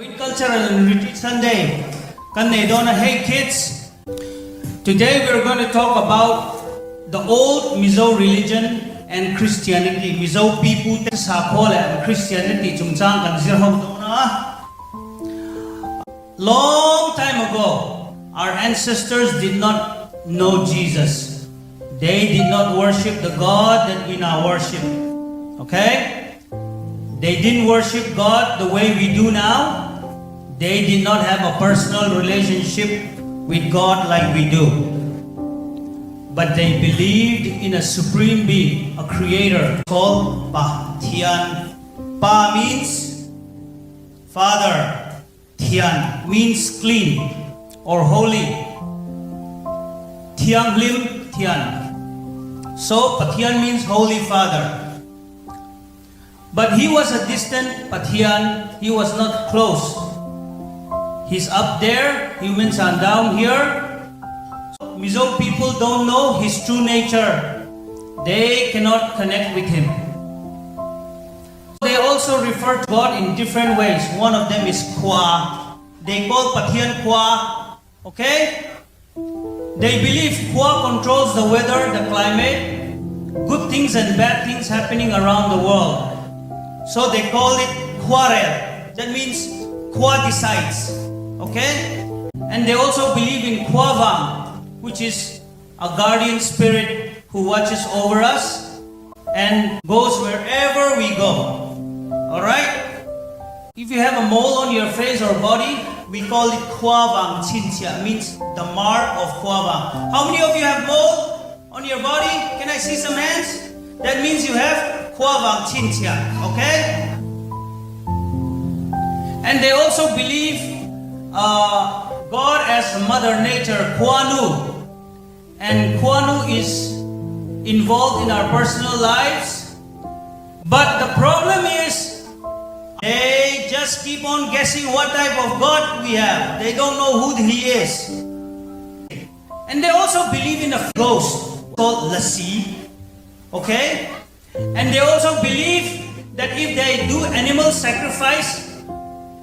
With Cultural and Retreat Sunday. Hey kids, today we're going to talk about the old Mizo religion and Christianity. Mizo Pipute, Sakhua and Christianity. Long time ago, our ancestors did not know Jesus. They did not worship the God that we now worship. Okay? They didn't worship God the way we do now. They did not have a personal relationship with God like we do. But they believed in a supreme being, a creator called Pa. Tian. Pa means Father. Tian means clean or holy. Tiang Lim Tian. So Patian means Holy Father. But he was a distant Patian. He was not close. He's up there, humans are down here. Mizo people don't know his true nature. They cannot connect with him. They also refer to God in different ways. One of them is Kwa. They call Patian Kwa. Okay? They believe Kwa controls the weather, the climate, good things and bad things happening around the world. So they call it Kwarel. That means Kwa decides. Okay? And they also believe in Kwavang, which is a guardian spirit who watches over us and goes wherever we go. Alright? If you have a mole on your face or body, we call it Kwavang Chintia, means the mark of Kwavang. How many of you have mole on your body? Can I see some hands? That means you have Kwavang Chintia. Okay? And they also believe God as Mother Nature, Kwanu. And Kwanu is involved in our personal lives. But the problem is, they just keep on guessing what type of God we have. They don't know who He is. And they also believe in a ghost called Lassi. Okay? And they also believe that if they do animal sacrifice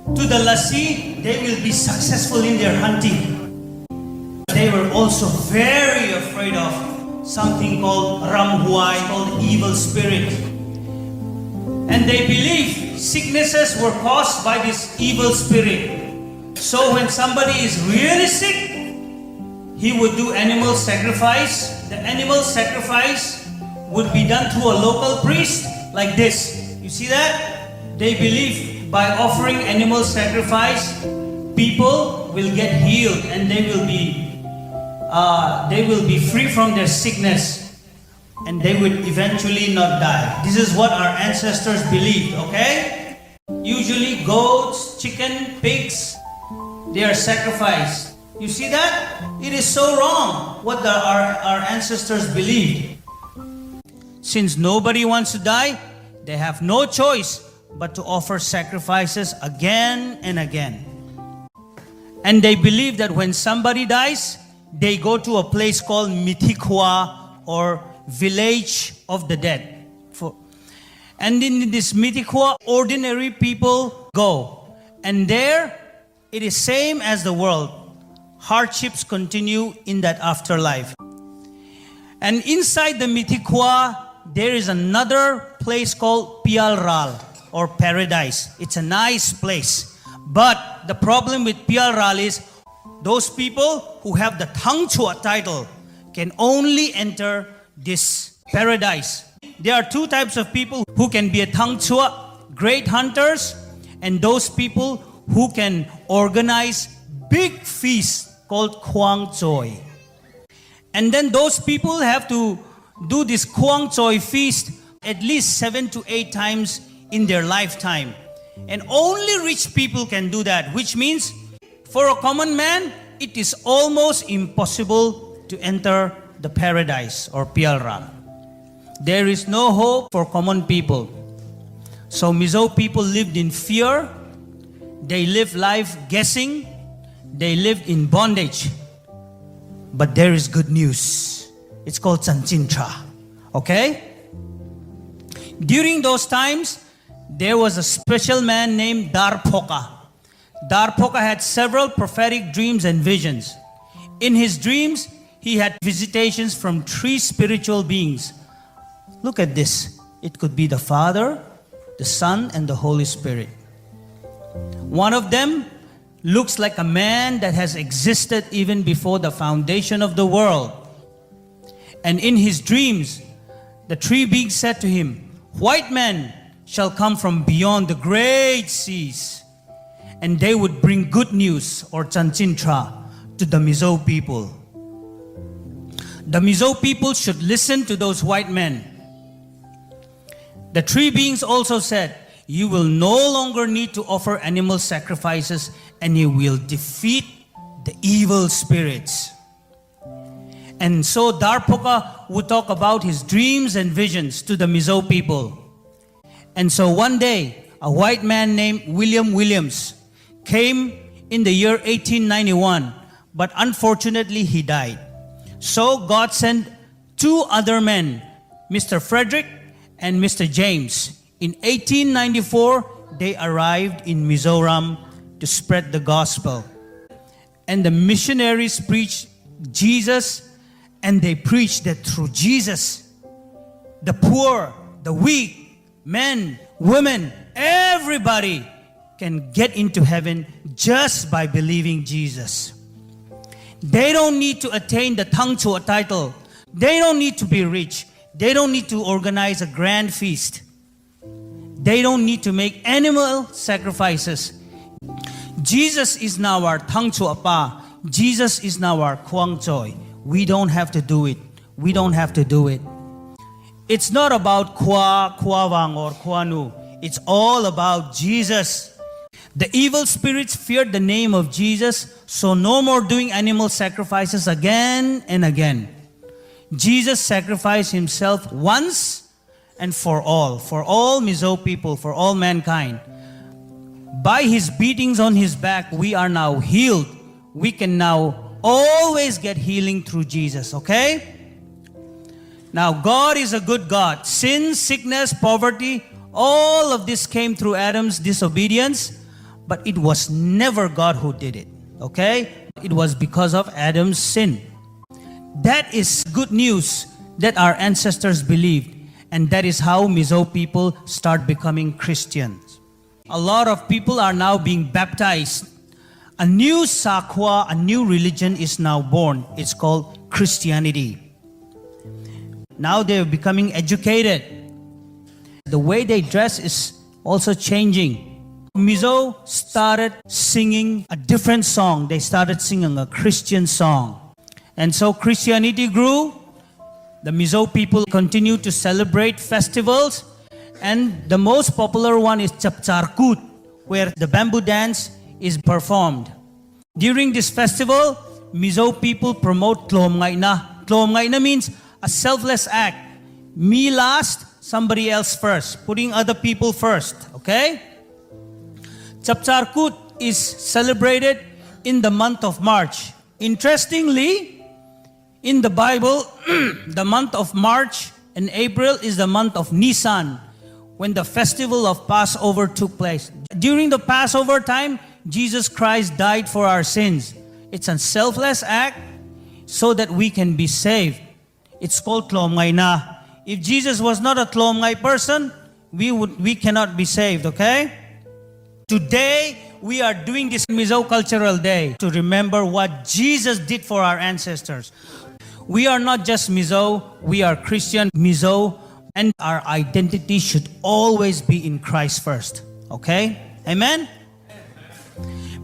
to the Lassi, they will be successful in their hunting. They were also very afraid of something called Ramhuai, called evil spirit. And they believe sicknesses were caused by this evil spirit. So when somebody is really sick, he would do animal sacrifice. The animal sacrifice would be done through a local priest like this. You see that? They believe by offering animal sacrifice, people will get healed and they will be free from their sickness and they would eventually not die. This is what our ancestors believed, okay? Usually goats, chicken, pigs, they are sacrificed. You see that? It is so wrong what our ancestors believed. Since nobody wants to die, they have no choice but to offer sacrifices again and again. And they believe that when somebody dies, they go to a place called Mitikwa or village of the dead. And in this Mitikwa, ordinary people go. And there, it is same as the world. Hardships continue in that afterlife. And inside the Mitikwa, there is another place called Pialral or paradise. It's a nice place. But the problem with Pialral is those people who have the Tangchua title can only enter this paradise. There are two types of people who can be a Tangchua, great hunters, and those people who can organize big feasts called Kwang Choi. And then those people have to do this Kwang Choi feast at least 7 to 8 times in their lifetime. And only rich people can do that, which means for a common man, it is almost impossible to enter the paradise or Pialral. There is no hope for common people. So Mizo people lived in fear. They lived life guessing. They lived in bondage. But there is good news. It's called Chanchintra. Okay? During those times, there was a special man named Darpoka. Darpoka had several prophetic dreams and visions. In his dreams, he had visitations from 3 spiritual beings. Look at this. It could be the Father, the Son, and the Holy Spirit. One of them looks like a man that has existed even before the foundation of the world. And in his dreams, the 3 beings said to him, "White men shall come from beyond the great seas, and they would bring good news or chanchintra to the Mizo people. The Mizo people should listen to those white men." The 3 beings also said, "You will no longer need to offer animal sacrifices, and you will defeat the evil spirits." And so Darpoka would talk about his dreams and visions to the Mizo people. And so one day, a white man named William Williams came in the year 1891, but unfortunately he died. So God sent 2 other men, Mr. Frederick and Mr. James. In 1894, they arrived in Mizoram to spread the gospel. And the missionaries preached Jesus, and they preached that through Jesus, the poor, the weak, men, women, everybody can get into heaven just by believing Jesus. They don't need to attain the tangcho title. They don't need to be rich. They don't need to organize a grand feast. They don't need to make animal sacrifices. Jesus is now our tangcho apa. Jesus is now our kwang choy. We don't have to do it. We don't have to do it. It's not about kwawang or kwanu. It's all about Jesus. The evil spirits feared the name of Jesus, so no more doing animal sacrifices again and again. Jesus sacrificed himself once and for all Mizo people, for all mankind. By his beatings on his back, we are now healed. We can now always get healing through Jesus, okay? Now, God is a good God. Sin, sickness, poverty, all of this came through Adam's disobedience, but it was never God who did it, okay? It was because of Adam's sin. That is good news that our ancestors believed, and that is how Mizo people start becoming Christians. A lot of people are now being baptized. A new Sakhua, a new religion is now born. It's called Christianity. Now they're becoming educated. The way they dress is also changing. Mizo started singing a different song. They started singing a Christian song. And so Christianity grew. The Mizo people continued to celebrate festivals. And the most popular one is Chapcharkut, where the bamboo dance is performed. During this festival, Mizo people promote Tlomngaina. Tlomngaina means a selfless act. Me last, somebody else first. Putting other people first, okay? Chapcharkut is celebrated in the month of March. Interestingly, in the Bible, the month of March and April is the month of Nisan, when the festival of Passover took place. During the Passover time, Jesus Christ died for our sins. It's a selfless act so that we can be saved. It's called Tlomngaina. If Jesus was not a Tlomngai person, we cannot be saved, okay? Today, we are doing this Mizo Cultural Day to remember what Jesus did for our ancestors. We are not just Mizo, we are Christian Mizo, and our identity should always be in Christ first, okay? Amen?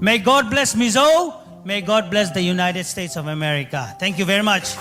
May God bless Mizo. May God bless the United States of America. Thank you very much.